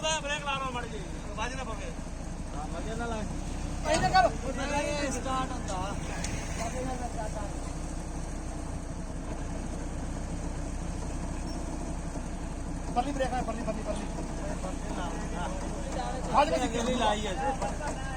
ਉਹਦਾ ਬ੍ਰੇਕ ਲਾ ਲਓ ਮੜ ਜੀ ਬਾਜ ਨਾ ਪਵੇ ਹਾਂ ਮਜੇ ਨਾਲ ਇਹਨੇ ਕਰ ਸਟਾਰਟ ਹੁੰਦਾ ਪਰਲੀ ਬ੍ਰੇਕ ਹੈ ਪਰਲੀ ਅੱਜ ਕਿਹੜੀ ਲਾਈ ਹੈ